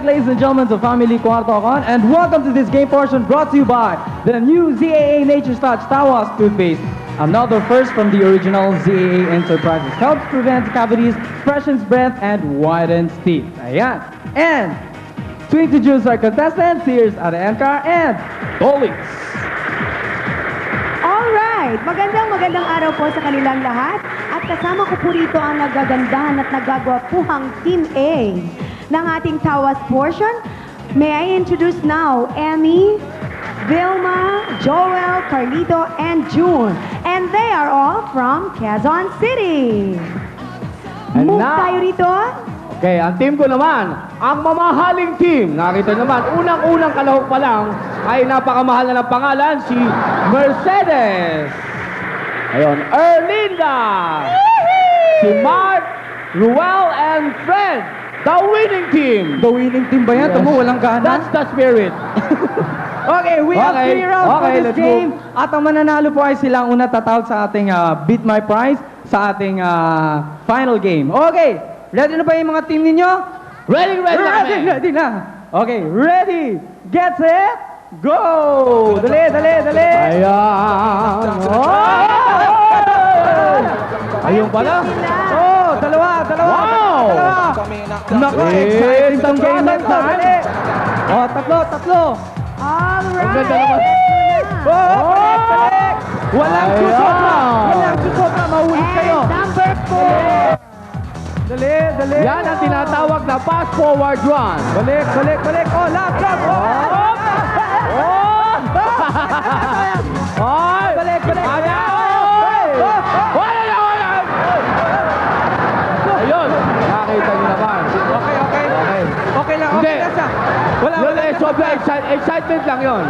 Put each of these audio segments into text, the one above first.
Ladies and gentlemen, to Family Kwartokon, and welcome to this game portion brought to you by the new ZAA Nature's Touch Tawas toothpaste. Another first from the original ZAA Enterprises. Helps prevent cavities, freshens breath, and widens teeth. Ayan. And to introduce our contestants, here's Arenkar and Dolix. Alright, magandang araw po sa kanilang lahat. At kasama ko po rito ang nagagandahan at nagagwapuhang Team A ng ating Tawas portion. May I introduce now Emmy, Vilma, Joel, Carlito, and June. And they are all from Quezon City. And Move now- tayo rito. Okay, ang team ko naman, ang mamahaling team. Nakita naman, unang-unang kalahok pa lang ay napakamahal na ng pangalan, si Mercedes. Ayun, Erlinda. Si Mark, Ruel, and Fred. The winning team. The winning team ba yan? Yes. Tamo, walang gana. That's the spirit. Okay, we have Okay, 3 rounds for okay, this let's game. At ang mananalo po ay silang una tatawag sa ating Beat My Prize sa ating final game. Okay, ready na ba yung mga team ninyo? Ready na kami. Ready na. Okay, ready, get set, go! Dali. Ayan. Ayun pala. Oh, dalawa. Wow! Nako, Eh, exciting tong tatlo, game na to. tatlo. Dali. Oh, tatlo. Alright. Ang ganda naman. Balik. Walang Ayan. susobra. Mahuli kayo. And number 4. Dali. Yan ang tinatawag na fast forward run. Balik. Oh, lap. Hoy! Balik. Ayan! Oh. Ayun, nakita niyo naman. Okay lang. Hindi. Okay na siya. Yun eh, sobrang excitement lang yun.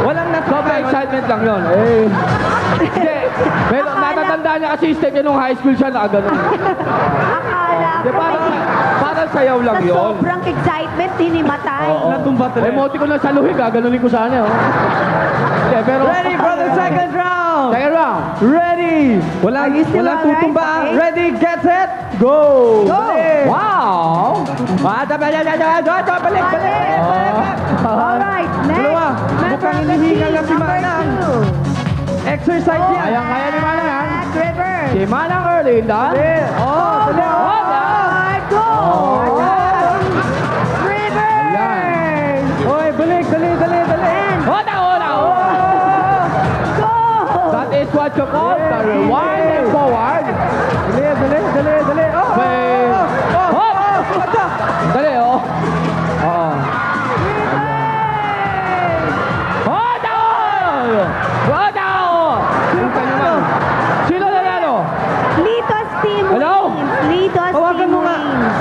Walang Sobrang excitement lang yun. Hindi. Pero natatandaan niya kasi step niya nung high school siya nakaganon. Akala Hindi, ko parang sayaw lang sa yun. sobrang excitement, hinimatay. Oo. Natumba tuloy. Emoji ko lang sa luhig, gaganunin ko sana. Hindi, pero... Ready for the second round. Second round. Ready. Are you still Walang alright? tutumba. Okay. Ready, get set, go. Go. Balik. Wow! Balik. Alright, next. Dalawa. Mukhang hinihingal na si number Manang. 2. Exercise yan. Kaya ni Manang yan. Back reverse. Si Manang Erlinda. Dali. Alright, go. Reverse. Oy, balik. Dali. Hoda! Go. That is what you call the rewind and forward. Dali. Dali, oh. Oo. Hoda! Kita naman. Sino nanalo? Litos team Hello? wins. Litos Tawagan team mo nga. wins.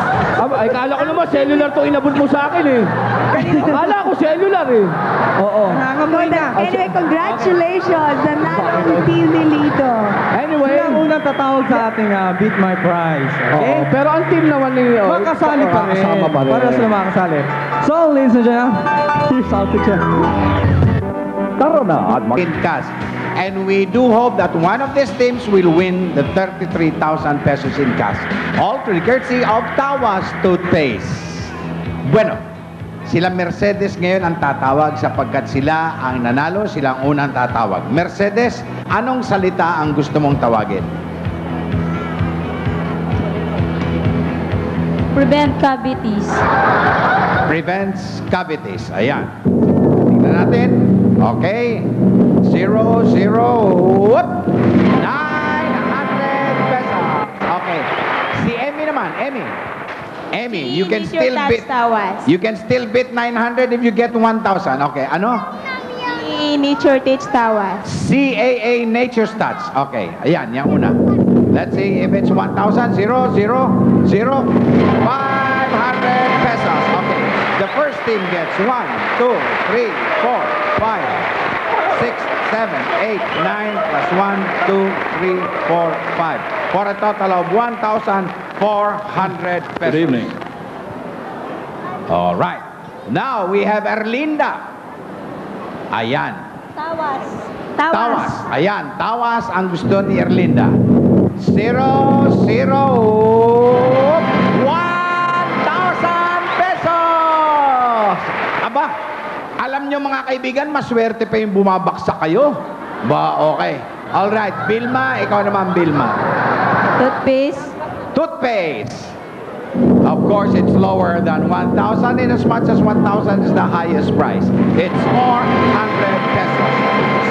Ay, kala ko naman cellular to inabot mo sa akin eh. Akala ko cellular eh. Oo. Nangamoy na. Anyway, congratulations. Nanalo ang team ni Lito. Anyway. Sila ang unang tatawag sa ating Beat My Prize. Okay? Oo, pero ang team naman ni... Makasali pa rin. Kasama pa rin. Para sila makasali. So, ladies and gentlemen, here's our picture. Tara na at in cash. And we do hope that one of these teams will win the 33,000 pesos in cash. All to the courtesy of Tawas Toothpaste. Bueno, sila Mercedes ngayon ang tatawag sapagkat sila ang nanalo, sila ang unang tatawag. Mercedes, anong salita ang gusto mong tawagin? Prevent cavities. Prevents cavities. Ayan. Tingnan natin. Okay. 900 pesos. Okay. Si Emmy naman. Emmy, you can still beat... You can still beat 900 if you get 1,000. Okay. Ano? Nature Teach Tawas. CAA Nature Stats. Okay. Ayan, yung una. Let's see if it's 1,000. 500 pesos. Okay. The first team gets 1, 2, 3, 4, 5, 6, 7, 8, 9, plus 1, 2, 3, 4, 5. For a total of 1,400 pesos. Good evening. All right. Now we have Erlinda. Ayan. Tawas. Ayan. Tawas ang gusto ni Erlinda. 0, 0, 1,000 pesos! Aba, alam nyo mga kaibigan, maswerte pa yung bumabaksak kayo. Ba, okay. Alright, Vilma, ikaw naman, Vilma. Toothpaste. Toothpaste. Of course, it's lower than 1,000 in as much as 1,000 is the highest price. It's 400 pesos.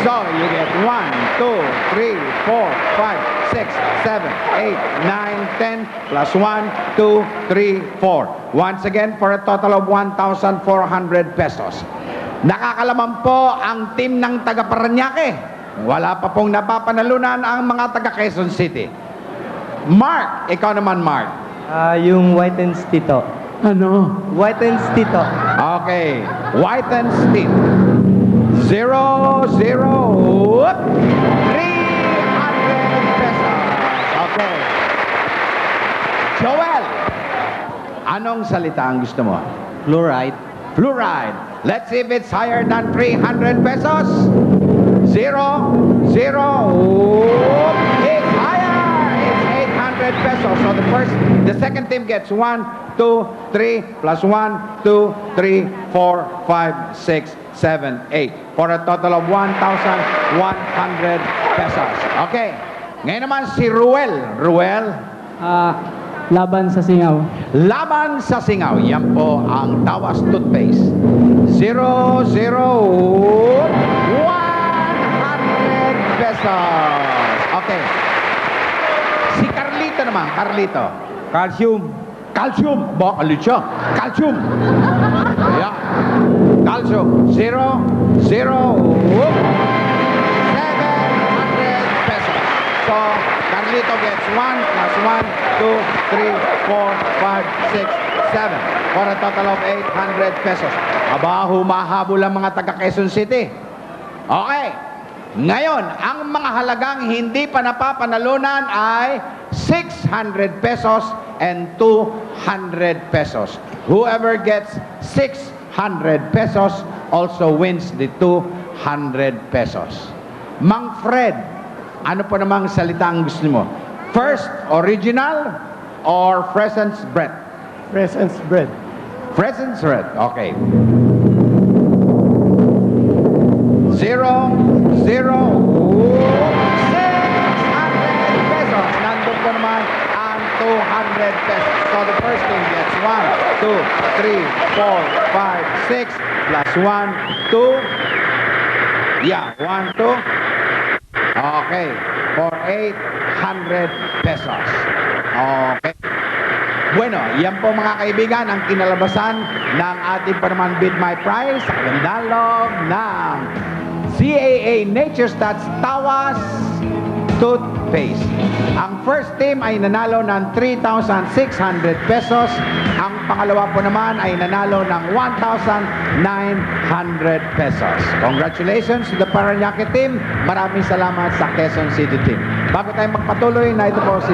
So, you get 1, 2, 3, 4, 5, 6, 7, 8, 9, 10, plus 1, 2, 3, 4. Once again, for a total of 1,400 pesos. Nakakalaman po ang team ng taga Parañaque. Wala pa pong napapanalunan ang mga taga Quezon City. Mark, ikaw naman, Mark. Yung white and stito. Ano? White and stito. Okay, White and Steel. 0, 0, 300 pesos. Okay. Joel, anong salita ang gusto mo? Fluoride. Fluoride. Let's see if it's higher than 300 pesos. 0, 0. It's higher. It's 800 pesos. So the second team gets 1, 2, 3, plus 1, 2, 3, 4, 5, 6, 7, 8. For a total of 1,100 pesos. Okay. Ngayon naman si Ruel. Ruel, Laban sa singaw. laban sa singaw. Yan po ang Tawas Toothpaste. 0, 0, 100 pesos. Okay. Si Carlito naman. Carlito. Calcium. Calcium. Ba, alit siya. Calcium. Yeah. Calcium. 0, 0, 700 pesos. So, Carlito gets 1 plus 1, 2, 3, 4, 5, 6, 7. For a total of 800 pesos. Aba, humahabol ang mga taga Quezon City. Okay. Ngayon, ang mga halagang hindi pa napapanalunan ay 600 pesos and 200 pesos. Whoever gets 600 pesos also wins the 200 pesos. Mang Fred, ano po namang salita ang gusto mo? First, original or Fresn's bread? Presence bread. Fresn's bread, okay. 0, 0, 600 pesos. Nandun po naman ang 200 pesos. So the first team gets 1, 2, 3, 4, 5, 6, plus 1, 2. Yeah, 1, 2. Okay, for 800 pesos. Okay. Bueno, yan po mga kaibigan ang kinalabasan ng ating pa naman Bid My Prize sa kagandang loob ng CAA Nature Stats Tawas Toothpaste. Ang first team ay nanalo ng 3,600 pesos. Ang pangalawa po naman ay nanalo ng 1,900 pesos. Congratulations to the Parañaque team. Maraming salamat sa Quezon City team. Bago tayo magpatuloy, na ito po si